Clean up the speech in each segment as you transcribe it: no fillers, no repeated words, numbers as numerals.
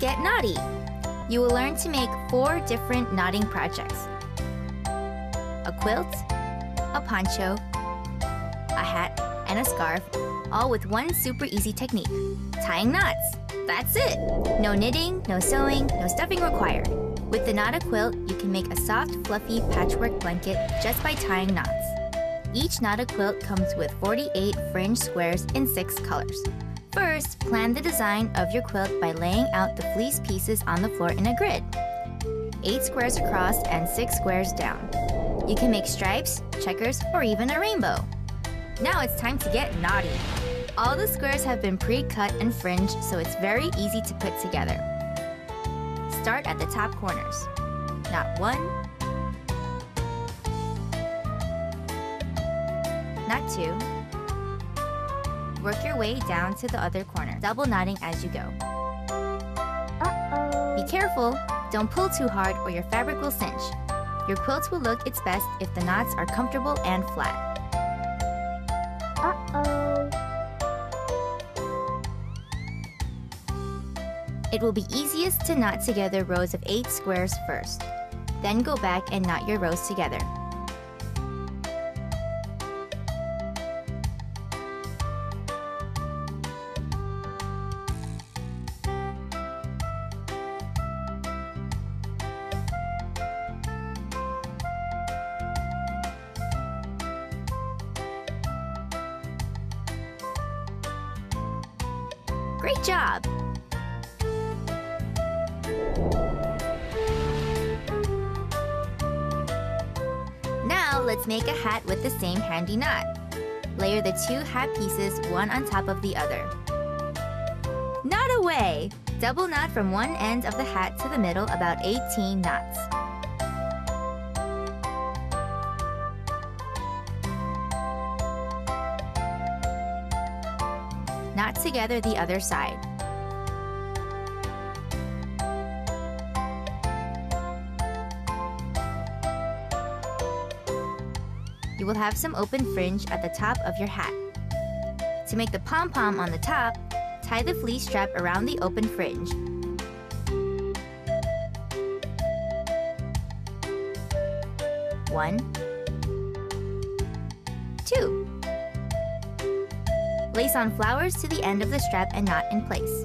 get naughty! You will learn to make 4 different knotting projects: a quilt, a poncho, a hat, and a scarf, all with one super easy technique: tying knots. That's it! No knitting, no sewing, no stuffing required. With the Knot a Quilt, you can make a soft, fluffy patchwork blanket just by tying knots. Each Knot a Quilt comes with 48 fringe squares in 6 colors. First, plan the design of your quilt by laying out the fleece pieces on the floor in a grid. 8 squares across and 6 squares down. You can make stripes, checkers, or even a rainbow. Now it's time to get naughty. All the squares have been pre-cut and fringed, so it's very easy to put together. Start at the top corners. Knot 1, knot 2. Work your way down to the other corner, double knotting as you go. Be careful! Don't pull too hard or your fabric will cinch. Your quilt will look its best if the knots are comfortable and flat. It will be easiest to knot together rows of 8 squares first. Then go back and knot your rows together. Great job! Now let's make a hat with the same handy knot. Layer the 2 hat pieces one on top of the other. Knot away! Double knot from one end of the hat to the middle about 18 knots. Knot together the other side. You will have some open fringe at the top of your hat. To make the pom-pom on the top, tie the fleece strap around the open fringe. One, 2. Lace on flowers to the end of the strap and knot in place.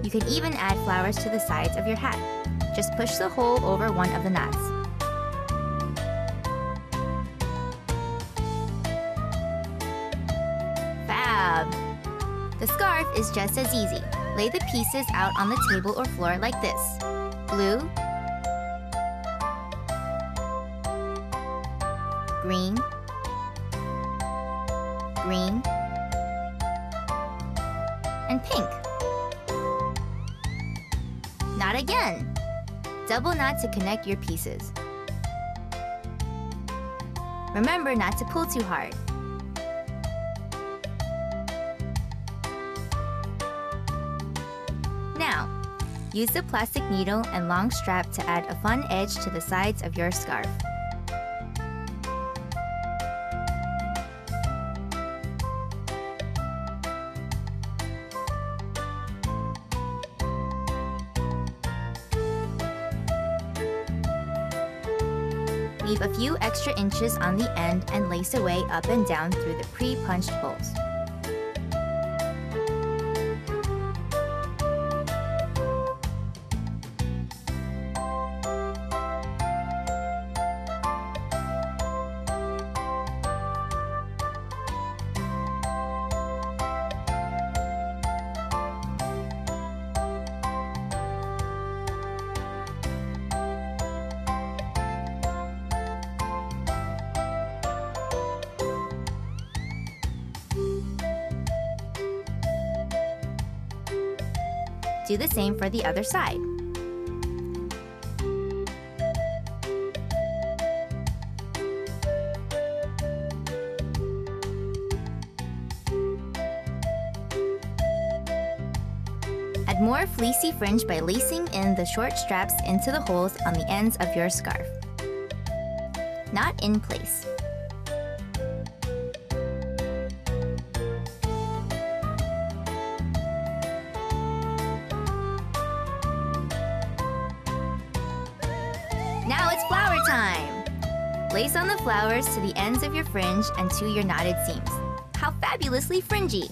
You can even add flowers to the sides of your hat. Just push the hole over one of the knots. Fab! The scarf is just as easy. Lay the pieces out on the table or floor like this. Blue, green, green, and pink. Knot again. Double knot to connect your pieces. Remember not to pull too hard. Now, use the plastic needle and long strap to add a fun edge to the sides of your scarf. Leave a few extra inches on the end and lace away up and down through the pre-punched holes. Do the same for the other side. Add more fleecy fringe by lacing in the short straps into the holes on the ends of your scarf. not in place. Now it's flower time! Lace on the flowers to the ends of your fringe and to your knotted seams. How fabulously fringy!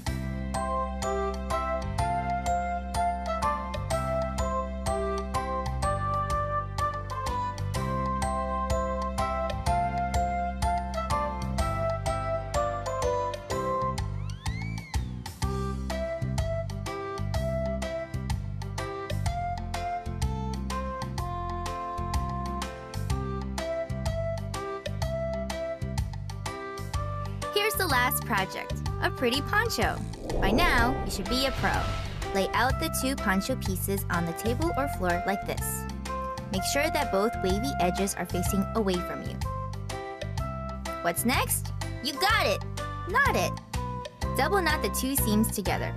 Here's the last project, a pretty poncho. By now, you should be a pro. Lay out the 2 poncho pieces on the table or floor like this. Make sure that both wavy edges are facing away from you. What's next? You got it! Knot it! Double knot the 2 seams together.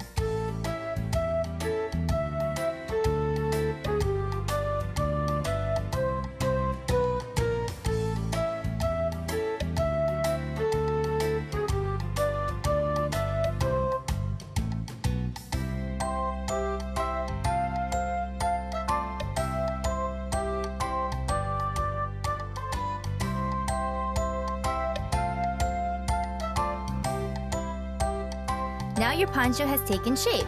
Now your poncho has taken shape.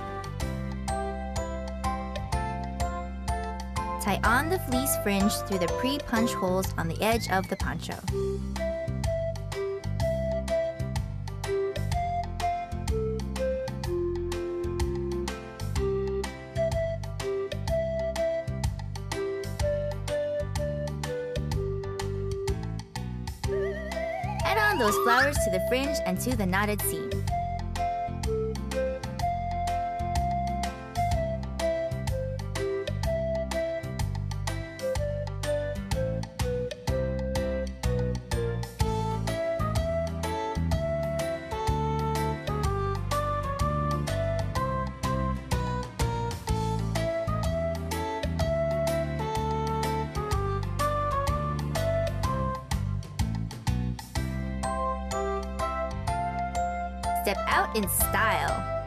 Tie on the fleece fringe through the pre-punch holes on the edge of the poncho. Add on those flowers to the fringe and to the knotted seam. Step out in style.